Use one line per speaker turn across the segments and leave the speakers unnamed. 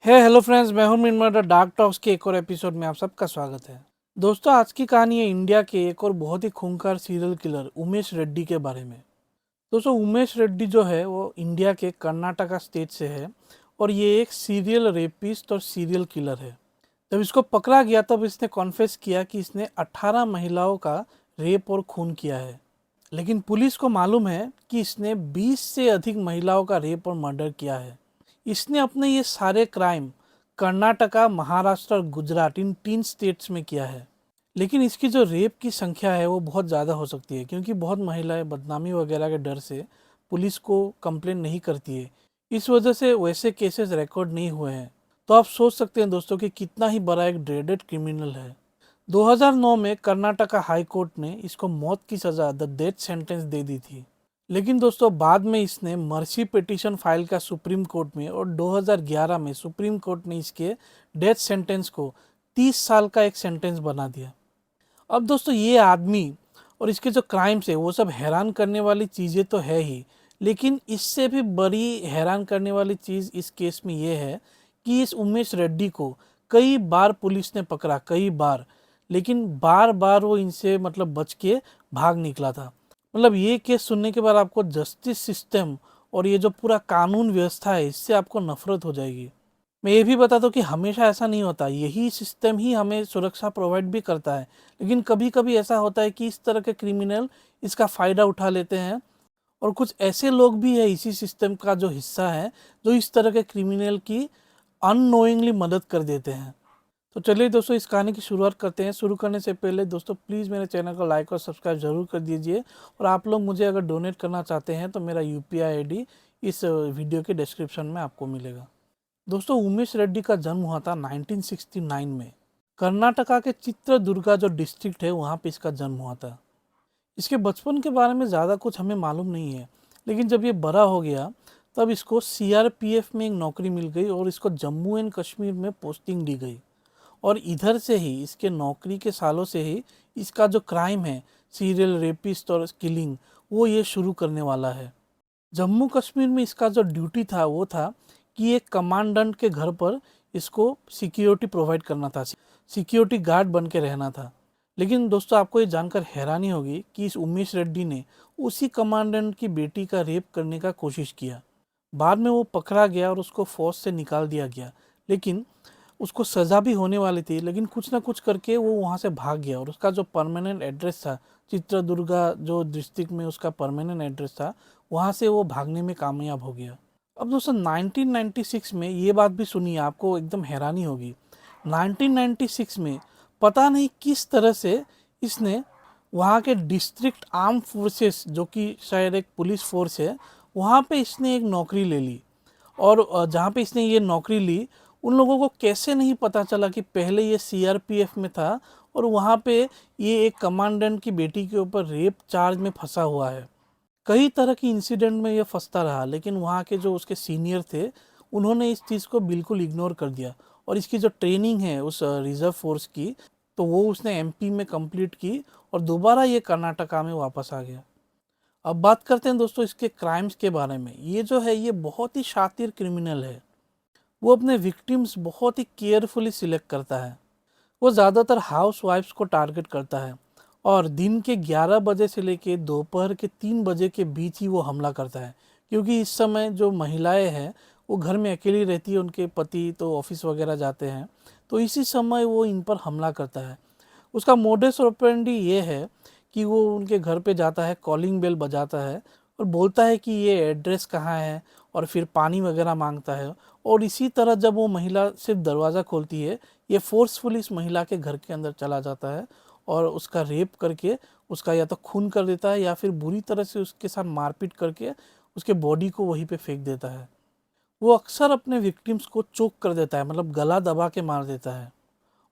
Hello friends, मैं हूं मिनमर dark talks के एक और एपिसोड में आप सबका स्वागत है। दोस्तों, आज की कहानी है इंडिया के एक और बहुत ही खूंखार सीरियल किलर उमेश रेड्डी के बारे में। दोस्तों, उमेश रेड्डी जो है वो इंडिया के कर्नाटका स्टेट से है और ये एक सीरियल रेपिस्ट और सीरियल किलर है। जब इसको पकड़ा गया तब इसने कॉन्फेस किया कि इसने 18 महिलाओं का रेप और खून किया है। लेकिन पुलिस को मालूम है कि इसने 20 से अधिक महिलाओं का रेप और मर्डर किया है। इसने अपने ये सारे क्राइम कर्नाटका, महाराष्ट्र और गुजरात इन 3 स्टेट्स में किया है। लेकिन इसकी जो रेप की संख्या है वो बहुत ज़्यादा हो सकती है, क्योंकि बहुत महिलाएं बदनामी वगैरह के डर से पुलिस को कंप्लेन नहीं करती है। इस वजह से वैसे केसेस रिकॉर्ड नहीं हुए हैं। तो आप सोच सकते हैं दोस्तों कि कितना ही बड़ा एक ड्रेडेड क्रिमिनल है। 2009 में कर्नाटका हाई कोर्ट ने इसको मौत की सज़ा, द डेथ सेंटेंस दे दी थी। लेकिन दोस्तों, बाद में इसने मर्सी पिटीशन फाइल का सुप्रीम कोर्ट में और 2011 में सुप्रीम कोर्ट ने इसके डेथ सेंटेंस को 30 साल का एक सेंटेंस बना दिया। अब दोस्तों, ये आदमी और इसके जो क्राइम्स है वो सब हैरान करने वाली चीज़ें तो है ही, लेकिन इससे भी बड़ी हैरान करने वाली चीज़ इस केस में ये है कि इस उमेश रेड्डी को कई बार पुलिस ने पकड़ा, कई बार, लेकिन बार बार वो इनसे बच के भाग निकला था। ये केस सुनने के बाद आपको जस्टिस सिस्टम और ये जो पूरा कानून व्यवस्था है इससे आपको नफरत हो जाएगी। मैं ये भी बता दूं कि हमेशा ऐसा नहीं होता, यही सिस्टम ही हमें सुरक्षा प्रोवाइड भी करता है। लेकिन कभी कभी ऐसा होता है कि इस तरह के क्रिमिनल इसका फ़ायदा उठा लेते हैं, और कुछ ऐसे लोग भी है इसी सिस्टम का जो हिस्सा है, जो इस तरह के क्रिमिनल की अननोइंगली मदद कर देते हैं। तो चलिए दोस्तों, इस कहानी की शुरुआत करते हैं। शुरू करने से पहले दोस्तों, प्लीज़ मेरे चैनल को लाइक और सब्सक्राइब ज़रूर कर दीजिए। और आप लोग मुझे अगर डोनेट करना चाहते हैं तो मेरा यूपीआई आईडी इस वीडियो के डिस्क्रिप्शन में आपको मिलेगा। दोस्तों, उमेश रेड्डी का जन्म हुआ था 1969 में। कर्नाटका के चित्रदुर्गा जो डिस्ट्रिक्ट है वहाँ पे इसका जन्म हुआ था। इसके बचपन के बारे में ज़्यादा कुछ हमें मालूम नहीं है, लेकिन जब ये बड़ा हो गया तब इसको सीआरपीएफ में एक नौकरी मिल गई और इसको जम्मू एंड कश्मीर में पोस्टिंग दी गई। और इधर से ही, इसके नौकरी के सालों से ही, इसका जो क्राइम है, सीरियल रेपिस्ट और किलिंग, वो ये शुरू करने वाला है। जम्मू कश्मीर में इसका जो ड्यूटी था वो था कि एक कमांडेंट के घर पर इसको सिक्योरिटी प्रोवाइड करना था, सिक्योरिटी गार्ड बन के रहना था। लेकिन दोस्तों, आपको ये जानकर हैरानी होगी कि इस उमेश रेड्डी ने उसी कमांडेंट की बेटी का रेप करने का कोशिश किया। बाद में वो पकड़ा गया और उसको फौज से निकाल दिया गया। लेकिन उसको सज़ा भी होने वाली थी, लेकिन कुछ ना कुछ करके वो वहाँ से भाग गया। और उसका जो परमानेंट एड्रेस था, चित्रदुर्गा जो डिस्ट्रिक्ट में उसका परमानेंट एड्रेस था, वहाँ से वो भागने में कामयाब हो गया। अब दोस्तों, 1996 में ये बात भी सुनिए, आपको एकदम हैरानी होगी। 1996 में पता नहीं किस तरह से इसने वहाँ के डिस्ट्रिक्ट आर्म फोर्सेस, जो कि शायद एक पुलिस फोर्स है, वहाँ पे इसने एक नौकरी ले ली। और जहाँ पे इसने ये नौकरी ली, उन लोगों को कैसे नहीं पता चला कि पहले ये सीआरपीएफ में था और वहाँ पे ये एक कमांडेंट की बेटी के ऊपर रेप चार्ज में फंसा हुआ है। कई तरह की इंसिडेंट में ये फंसता रहा, लेकिन वहाँ के जो उसके सीनियर थे उन्होंने इस चीज़ को बिल्कुल इग्नोर कर दिया। और इसकी जो ट्रेनिंग है उस रिजर्व फोर्स की, तो वो उसने एमपी में कंप्लीट की और दोबारा ये कर्नाटका में वापस आ गया। अब बात करते हैं दोस्तों इसके क्राइम्स के बारे में। ये जो है ये बहुत ही शातिर क्रिमिनल है। वो अपने विक्टिम्स बहुत ही केयरफुली सिलेक्ट करता है। वो ज़्यादातर हाउस वाइफ्स को टारगेट करता है और दिन के 11 बजे से लेके दोपहर के 3 बजे के बीच ही वो हमला करता है, क्योंकि इस समय जो महिलाएं हैं वो घर में अकेली रहती है, उनके पति तो ऑफिस वगैरह जाते हैं, तो इसी समय वो इन पर हमला करता है। उसका मोडस ऑपरेंडी ये है कि वो उनके घर पे जाता है, कॉलिंग बेल बजाता है और बोलता है कि ये एड्रेस कहाँ है, और फिर पानी वगैरह मांगता है। और इसी तरह जब वो महिला सिर्फ दरवाज़ा खोलती है, ये फोर्सफुली इस महिला के घर के अंदर चला जाता है और उसका रेप करके उसका या तो खून कर देता है या फिर बुरी तरह से उसके साथ मारपीट करके उसके बॉडी को वहीं पे फेंक देता है। वो अक्सर अपने विक्टिम्स को चोक कर देता है, गला दबा के मार देता है।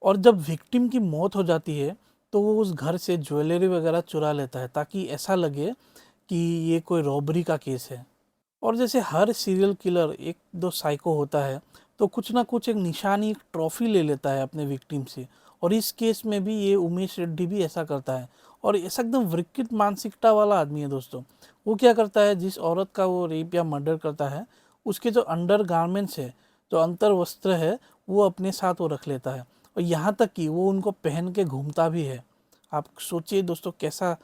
और जब विक्टिम की मौत हो जाती है तो वो उस घर से ज्वेलरी वगैरह चुरा लेता है, ताकि ऐसा लगे कि ये कोई रॉबरी का केस है। और जैसे हर सीरियल किलर एक दो साइको होता है, तो कुछ ना कुछ एक निशानी, एक ट्रॉफी ले लेता है अपने विक्टिम से। और इस केस में भी ये उमेश रेड्डी भी ऐसा करता है। और ऐसा एकदम विकृत मानसिकता वाला आदमी है दोस्तों। वो क्या करता है, जिस औरत का वो रेप या मर्डर करता है, उसके जो अंडर गारमेंट्स है, जो अंतर वस्त्र है वो अपने साथ वो रख लेता है, और यहाँ तक कि वो उनको पहन के घूमता भी है। आप सोचिए दोस्तों, कैसा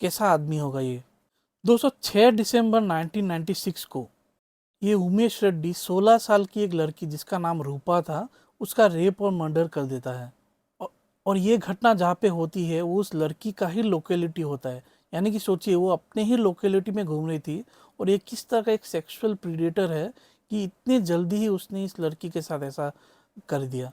कैसा आदमी होगा ये। दोस्तों 6 दिसंबर 1996 को ये उमेश रेड्डी 16 साल की एक लड़की जिसका नाम रूपा था, उसका रेप और मर्डर कर देता है। औ- और ये घटना जहाँ पे होती है वो उस लड़की का ही लोकेलिटी होता है। यानी कि सोचिए, वो अपने ही लोकेलिटी में घूम रही थी, और ये किस तरह का एक सेक्सुअल प्रीडेटर है कि इतने जल्दी ही उसने इस लड़की के साथ ऐसा कर दिया।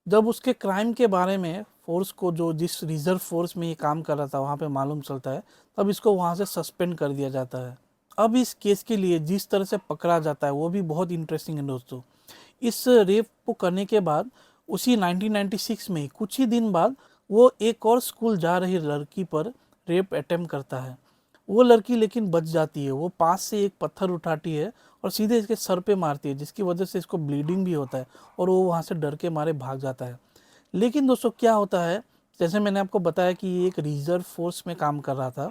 जब उसके क्राइम के बारे में फोर्स को, जो जिस रिजर्व फोर्स में ये काम कर रहा था, वहाँ पे मालूम चलता है, तब इसको वहाँ से सस्पेंड कर दिया जाता है। अब इस केस के लिए जिस तरह से पकड़ा जाता है वो भी बहुत इंटरेस्टिंग है दोस्तों। इस रेप को करने के बाद उसी 1996 में ही कुछ ही दिन बाद वो एक और स्कूल जा रही लड़की पर रेप अटेम्प्ट करता है। वो लड़की लेकिन बच जाती है। वो पास से एक पत्थर उठाती है और सीधे इसके सर पे मारती है, जिसकी वजह से इसको ब्लीडिंग भी होता है, और वो वहाँ से डर के मारे भाग जाता है। लेकिन दोस्तों क्या होता है, जैसे मैंने आपको बताया कि ये एक रिजर्व फोर्स में काम कर रहा था,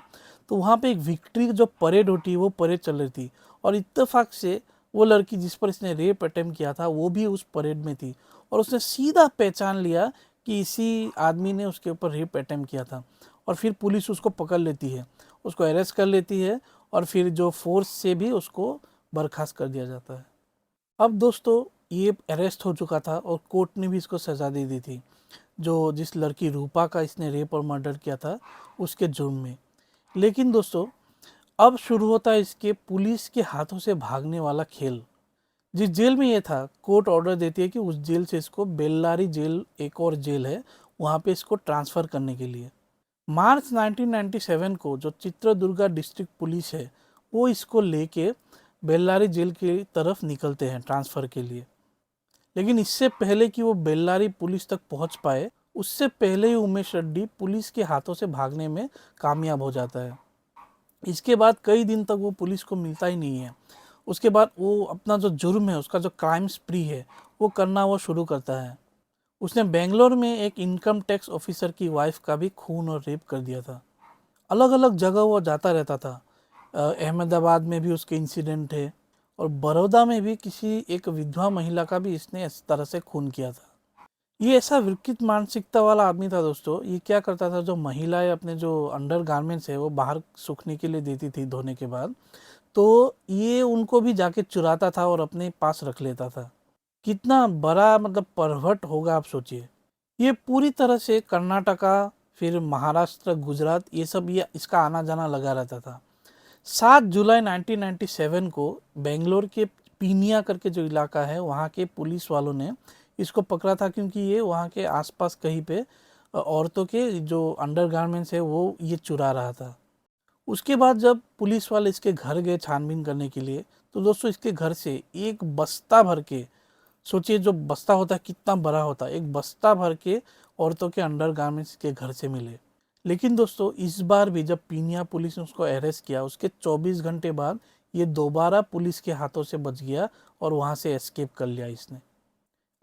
तो वहाँ पे एक विक्ट्री जो परेड होती है वो परेड चल रही थी, और इत्तेफाक से वो लड़की जिस पर इसने रेप अटेम्प्ट किया था वो भी उस परेड में थी, और उसने सीधा पहचान लिया कि इसी आदमी ने उसके ऊपर रेप अटेम्प्ट किया था। और फिर पुलिस उसको पकड़ लेती है, उसको अरेस्ट कर लेती है, और फिर जो फोर्स से भी उसको बर्खास्त कर दिया जाता है। अब दोस्तों ये अरेस्ट हो चुका था और कोर्ट ने भी इसको सज़ा दे दी थी, जो जिस लड़की रूपा का इसने रेप और मर्डर किया था उसके जुर्म में। लेकिन दोस्तों अब शुरू होता है इसके पुलिस के हाथों से भागने वाला खेल। जिस जेल में ये था, कोर्ट ऑर्डर देती है कि उस जेल से इसको बेल्लारी जेल, एक और जेल है, वहाँ पे इसको ट्रांसफ़र करने के लिए। मार्च 1997 को जो चित्रदुर्गा डिस्ट्रिक्ट पुलिस है वो इसको लेके बेल्लारी जेल की तरफ निकलते हैं ट्रांसफ़र के लिए। लेकिन इससे पहले कि वो बेल्लारी पुलिस तक पहुंच पाए, उससे पहले ही उमेश रेड्डी पुलिस के हाथों से भागने में कामयाब हो जाता है। इसके बाद कई दिन तक वो पुलिस को मिलता ही नहीं है। उसके बाद वो अपना जो जुर्म है, उसका जो क्राइम स्प्री है, वो करना वो शुरू करता है। उसने बेंगलोर में एक इनकम टैक्स ऑफिसर की वाइफ का भी खून और रेप कर दिया था। अलग अलग जगह वो जाता रहता था। अहमदाबाद में भी उसके इंसिडेंट है, और बड़ौदा में भी किसी एक विधवा महिला का भी इसने इस तरह से खून किया था। ये ऐसा विकृत मानसिकता वाला आदमी था दोस्तों। ये क्या करता था, जो महिलाएं अपने जो अंडर गारमेंट्स है वो बाहर सूखने के लिए देती थी धोने के बाद, तो ये उनको भी जाके चुराता था और अपने पास रख लेता था। कितना बड़ा मतलब परवर्ट होगा आप सोचिए। ये पूरी तरह से कर्नाटका, फिर महाराष्ट्र, गुजरात, ये सब ये इसका आना जाना लगा रहता था। 7 जुलाई 1997 को बेंगलोर के पीनिया करके जो इलाका है, वहाँ के पुलिस वालों ने इसको पकड़ा था, क्योंकि ये वहाँ के आसपास कहीं पे औरतों के जो अंडरगारमेंट्स है वो ये चुरा रहा था। उसके बाद जब पुलिस वाले इसके घर गए छानबीन करने के लिए, तो दोस्तों इसके घर से एक बस्ता भर के, सोचिए जो बस्ता होता है कितना बड़ा होता है, एक बस्ता भर के औरतों के अंडरगारमेंट्स के घर से मिले। लेकिन दोस्तों इस बार भी जब पीनिया पुलिस ने उसको अरेस्ट किया, उसके 24 घंटे बाद ये दोबारा पुलिस के हाथों से बच गया और वहाँ से एस्केप कर लिया इसने।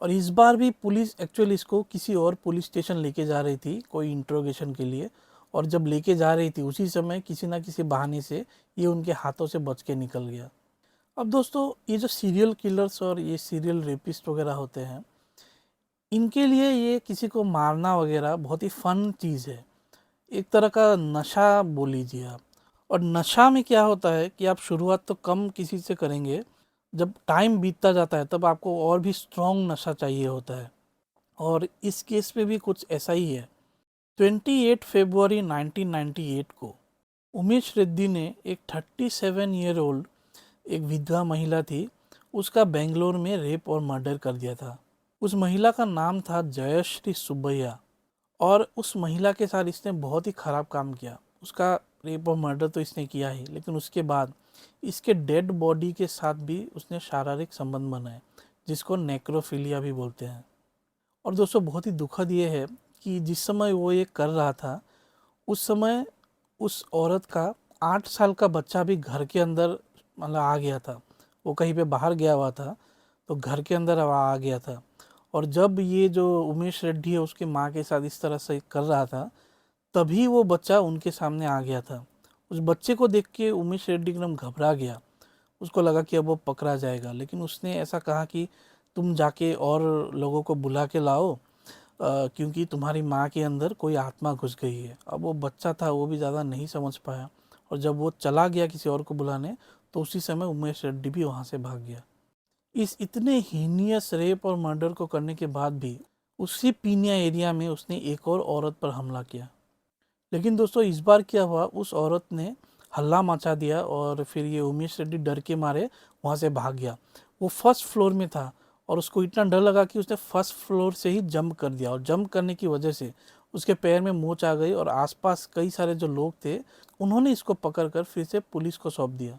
और इस बार भी पुलिस एक्चुअली इसको किसी और पुलिस स्टेशन लेके जा रही थी कोई इंट्रोगेशन के लिए, और जब लेके जा रही थी उसी समय किसी ना किसी बहाने से ये उनके हाथों से बच के निकल गया। अब दोस्तों ये जो सीरियल किलर्स और ये सीरियल रेपिस्ट वगैरह होते हैं, इनके लिए ये किसी को मारना वगैरह बहुत ही फन चीज़ है, एक तरह का नशा बोल लीजिए आप। और नशा में क्या होता है कि आप शुरुआत तो कम किसी से करेंगे, जब टाइम बीतता जाता है तब आपको और भी स्ट्रॉन्ग नशा चाहिए होता है, और इस केस में भी कुछ ऐसा ही है। 28 फरवरी 1998 को उमेश रेड्डी ने एक 37 ईयर ओल्ड एक विधवा महिला थी, उसका बेंगलोर में रेप और मर्डर कर दिया था। उस महिला का नाम था जयश्री सुब्बैया, और उस महिला के साथ इसने बहुत ही ख़राब काम किया। उसका रेप और मर्डर तो इसने किया ही, लेकिन उसके बाद इसके डेड बॉडी के साथ भी उसने शारीरिक संबंध बनाए, जिसको नेक्रोफिलिया भी बोलते हैं। और दोस्तों बहुत ही दुखद ये है कि जिस समय वो ये कर रहा था, उस समय उस औरत का 8 साल का बच्चा भी घर के अंदर मतलब आ गया था। वो कहीं पे बाहर गया हुआ था, तो घर के अंदर आ गया था। और जब ये जो उमेश रेड्डी है उसकी माँ के साथ इस तरह से कर रहा था, तभी वो बच्चा उनके सामने आ गया था। उस बच्चे को देख के उमेश रेड्डी एकदम घबरा गया। उसको लगा कि अब वो पकड़ा जाएगा, लेकिन उसने ऐसा कहा कि तुम जाके और लोगों को बुला के लाओ, क्योंकि तुम्हारी माँ के अंदर कोई आत्मा घुस गई है। अब वो बच्चा था, वो भी ज़्यादा नहीं समझ पाया, और जब वो चला गया किसी और को बुलाने, तो उसी समय उमेश रेड्डी भी वहाँ से भाग गया। इस इतने हीनियस रेप और मर्डर को करने के बाद भी उसी पीनिया एरिया में उसने एक और औरत पर हमला किया। लेकिन दोस्तों इस बार क्या हुआ, उस औरत ने हल्ला मचा दिया और फिर ये उमेश रेड्डी डर के मारे वहाँ से भाग गया। वो फर्स्ट फ्लोर में था और उसको इतना डर लगा कि उसने फर्स्ट फ्लोर से ही जंप कर दिया, और जंप करने की वजह से उसके पैर में मोच आ गई और आसपास कई सारे जो लोग थे उन्होंने इसको पकड़कर फिर से पुलिस को सौंप दिया।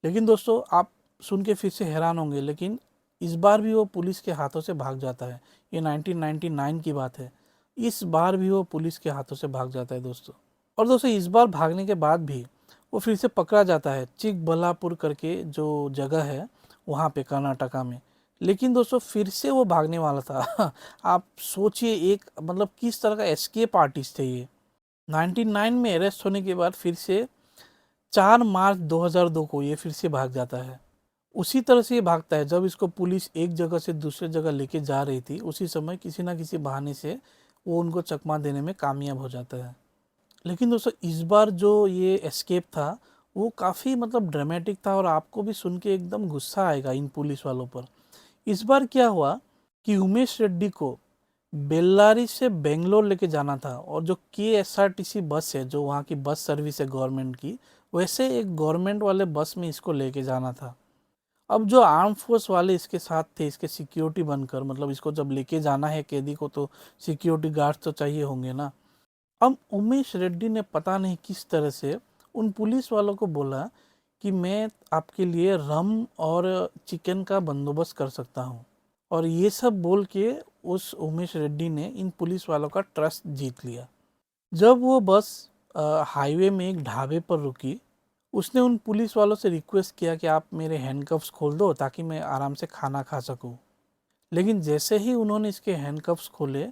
लेकिन दोस्तों आप सुन के फिर से हैरान होंगे, लेकिन इस बार भी वो पुलिस के हाथों से भाग जाता है। ये 1999 की बात है। इस बार भी वो पुलिस के हाथों से भाग जाता है दोस्तों। और दोस्तों इस बार भागने के बाद भी वो फिर से पकड़ा जाता है, चिकबल्लापुर करके जो जगह है वहाँ पे कर्नाटका में। लेकिन दोस्तों फिर से वो भागने वाला था। आप सोचिए, एक मतलब किस तरह का एस्केप आर्टिस्ट थे ये। 99 में अरेस्ट होने के बाद फिर से 4 मार्च 2002 को ये फिर से भाग जाता है। उसी तरह से ये भागता है, जब इसको पुलिस एक जगह से दूसरे जगह लेके जा रही थी उसी समय किसी ना किसी बहाने से वो उनको चकमा देने में कामयाब हो जाता है। लेकिन दोस्तों इस बार जो ये एस्केप था वो काफ़ी मतलब ड्रामेटिक था, और आपको भी सुन के एकदम गुस्सा आएगा इन पुलिस वालों पर। इस बार क्या हुआ कि उमेश रेड्डी को बेल्लारी से बेंगलोर लेके जाना था, और जो KSRTC बस है, जो वहाँ की बस सर्विस है गवर्नमेंट की, वैसे एक गवर्नमेंट वाले बस में इसको लेके जाना था। अब जो आर्म फोर्स वाले इसके साथ थे, इसके सिक्योरिटी बनकर, मतलब इसको जब लेके जाना है कैदी को तो सिक्योरिटी गार्ड्स तो चाहिए होंगे ना। अब उमेश रेड्डी ने पता नहीं किस तरह से उन पुलिस वालों को बोला कि मैं आपके लिए रम और चिकन का बंदोबस्त कर सकता हूँ, और ये सब बोल के उस उमेश रेड्डी ने इन पुलिस वालों का ट्रस्ट जीत लिया। जब वो बस हाईवे में एक ढाबे पर रुकी, उसने उन पुलिस वालों से रिक्वेस्ट किया कि आप मेरे हैंडकफ्स खोल दो ताकि मैं आराम से खाना खा सकूं। लेकिन जैसे ही उन्होंने इसके हैंडकफ्स खोले,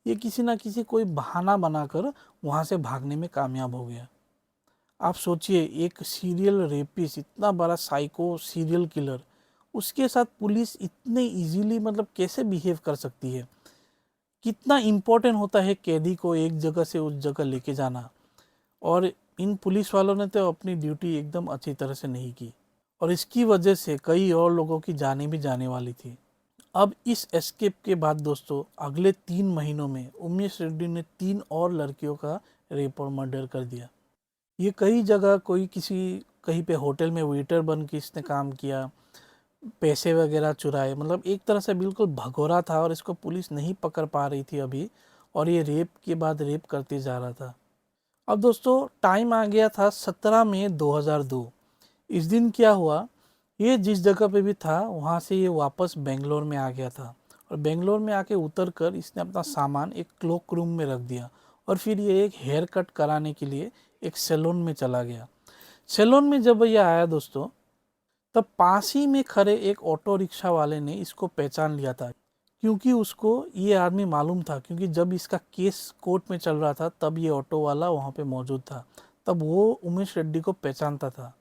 ये किसी ना किसी कोई बहाना बनाकर वहाँ से भागने में कामयाब हो गया। आप सोचिए, एक सीरियल रेपिस्ट, इतना बड़ा साइको सीरियल किलर, उसके साथ पुलिस इतने इजीली मतलब कैसे बिहेव कर सकती है। कितना इम्पोर्टेंट होता है कैदी को एक जगह से उस जगह लेके जाना, और इन पुलिस वालों ने तो अपनी ड्यूटी एकदम अच्छी तरह से नहीं की, और इसकी वजह से कई और लोगों की जानें भी जाने वाली थी। अब इस एस्केप के बाद दोस्तों अगले 3 महीनों में उमेश रेड्डी ने 3 और लड़कियों का रेप और मर्डर कर दिया। ये कई जगह, कोई किसी कहीं पे होटल में वेटर बन के इसने काम किया, पैसे वगैरह चुराए, मतलब एक तरह से बिल्कुल भगोरा था, और इसको पुलिस नहीं पकड़ पा रही थी अभी, और ये रेप के बाद रेप करते जा रहा था। अब दोस्तों टाइम आ गया था 17 मई 2002। इस दिन क्या हुआ, ये जिस जगह पे भी था वहाँ से ये वापस बेंगलोर में आ गया था, और बेंगलोर में आके उतर कर इसने अपना सामान एक क्लोक रूम में रख दिया, और फिर ये एक हेयर कट कराने के लिए एक सैलून में चला गया। सैलून में जब ये आया दोस्तों, तब पास ही में खड़े एक ऑटो रिक्शा वाले ने इसको पहचान लिया था, क्योंकि उसको ये आदमी मालूम था, क्योंकि जब इसका केस कोर्ट में चल रहा था तब ये ऑटो वाला वहाँ पे मौजूद था, तब वो उमेश रेड्डी को पहचानता था।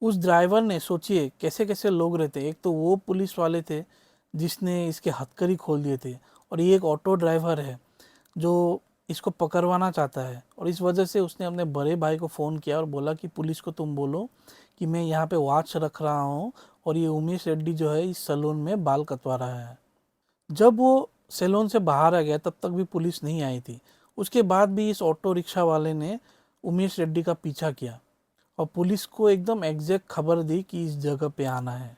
उस ड्राइवर ने, सोचिए कैसे कैसे लोग रहते, एक तो वो पुलिस वाले थे जिसने इसके हथकड़ी खोल दिए थे, और ये एक ऑटो ड्राइवर है जो इसको पकड़वाना चाहता है, और इस वजह से उसने अपने बड़े भाई को फ़ोन किया और बोला कि पुलिस को तुम बोलो कि मैं यहाँ पे वॉच रख रहा हूँ, और ये उमेश रेड्डी जो है इस सैलून में बाल कटवा रहा है। जब वो सैलून से बाहर आ गया तब तक भी पुलिस नहीं आई थी। उसके बाद भी इस ऑटो रिक्शा वाले ने उमेश रेड्डी का पीछा किया, और पुलिस को एकदम एग्जैक्ट खबर दी कि इस जगह पे आना है।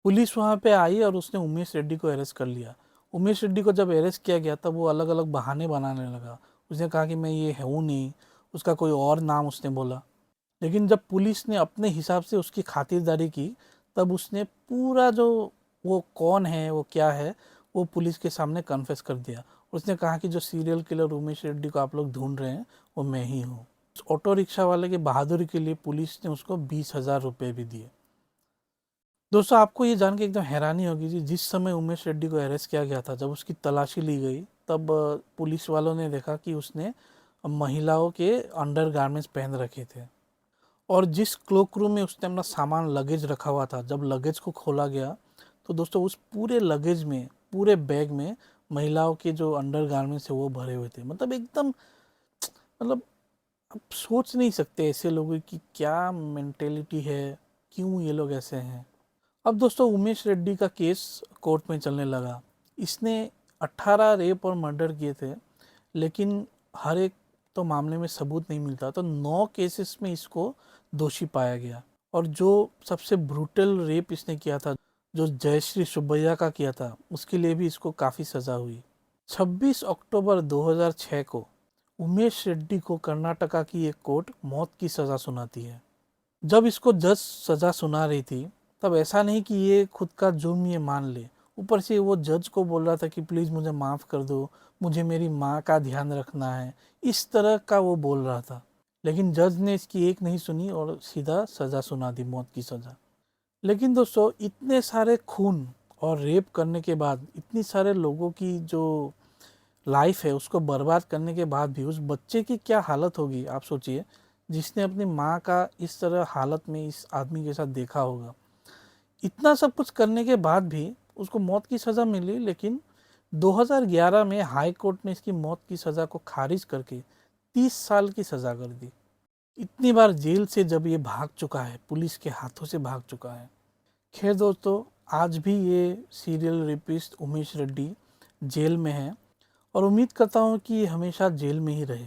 पुलिस वहाँ पे आई और उसने उमेश रेड्डी को अरेस्ट कर लिया। उमेश रेड्डी को जब अरेस्ट किया गया तब वो अलग अलग बहाने बनाने लगा। उसने कहा कि मैं ये हूँ नहीं, उसका कोई और नाम उसने बोला। लेकिन जब पुलिस ने अपने हिसाब से उसकी खातिरदारी की, तब उसने पूरा जो वो कौन है, वो क्या है, वो पुलिस के सामने कन्फेस कर दिया। उसने कहा कि जो सीरियल किलर उमेश रेड्डी को आप लोग ढूंढ रहे हैं वो मैं ही हूँ। उस ऑटो रिक्शा वाले की बहादुरी के लिए पुलिस ने उसको 20,000 रुपये भी दिए। दोस्तों आपको ये जान के एकदम हैरानी होगी जी, जिस समय उमेश रेड्डी को अरेस्ट किया गया था, जब उसकी तलाशी ली गई, तब पुलिस वालों ने देखा कि उसने महिलाओं के अंडर गारमेंट्स पहन रखे थे, और जिस क्लोक रूम में उसने अपना सामान लगेज रखा हुआ था, जब लगेज को खोला गया तो दोस्तों उस पूरे लगेज में, पूरे बैग में महिलाओं के जो अंडरगारमेंट्स है वो भरे हुए थे। मतलब एकदम, मतलब आप सोच नहीं सकते ऐसे लोगों की क्या मेंटेलिटी है, क्यों ये लोग ऐसे हैं। अब दोस्तों उमेश रेड्डी का केस कोर्ट में चलने लगा। इसने 18 रेप और मर्डर किए थे, लेकिन हर एक तो मामले में सबूत नहीं मिलता, तो 9 केसेस में इसको दोषी पाया गया। और जो सबसे ब्रूटल रेप इसने किया था, जो जयश्री सुब्बैया का किया था, उसके लिए भी इसको काफ़ी सज़ा हुई। 26 अक्टूबर 2006 को उमेश रेड्डी को कर्नाटका की एक कोर्ट मौत की सज़ा सुनाती है। जब इसको जज सज़ा सुना रही थी, तब ऐसा नहीं कि ये खुद का जुर्म ये मान ले, ऊपर से वो जज को बोल रहा था कि प्लीज़ मुझे माफ़ कर दो, मुझे मेरी माँ का ध्यान रखना है, इस तरह का वो बोल रहा था। लेकिन जज ने इसकी एक नहीं सुनी और सीधा सज़ा सुना दी, मौत की सज़ा। लेकिन दोस्तों इतने सारे खून और रेप करने के बाद, इतनी सारे लोगों की जो लाइफ है उसको बर्बाद करने के बाद भी उस बच्चे की क्या हालत होगी, आप सोचिए, जिसने अपनी माँ का इस तरह हालत में इस आदमी के साथ देखा होगा। इतना सब कुछ करने के बाद भी उसको मौत की सज़ा मिली, लेकिन 2011 में हाई कोर्ट ने इसकी मौत की सज़ा को खारिज करके 30 साल की सज़ा कर दी। इतनी बार जेल से जब ये भाग चुका है, पुलिस के हाथों से भाग चुका है। खैर दोस्तों, आज भी ये serial rapist Umesh Reddy jail में है और उम्मीद करता हूँ कि ये हमेशा जेल में ही रहे।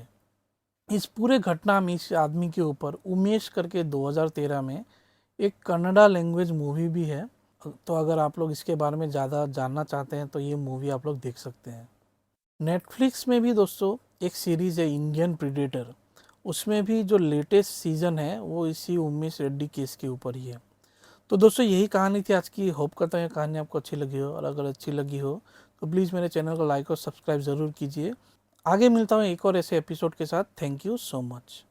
इस पूरे घटना में इस आदमी के ऊपर उमेश करके 2013 में एक कन्नड़ा लैंग्वेज मूवी भी है। तो अगर आप लोग इसके बारे में ज़्यादा जानना चाहते हैं तो ये मूवी आप लोग देख सकते हैं। नेटफ्लिक्स में भी दोस्तों एक सीरीज़ है इंडियन प्रीडेटर, उसमें भी जो लेटेस्ट सीज़न है वो इसी उमेश रेड्डी केस के ऊपर ही है। तो दोस्तों यही कहानी थी आज की। होप करता हूँ ये कहानी आपको अच्छी लगी हो, और अगर अच्छी लगी हो तो प्लीज़ मेरे चैनल को लाइक और सब्सक्राइब ज़रूर कीजिए। आगे मिलता हूँ एक और ऐसे एपिसोड के साथ। Thank you so much.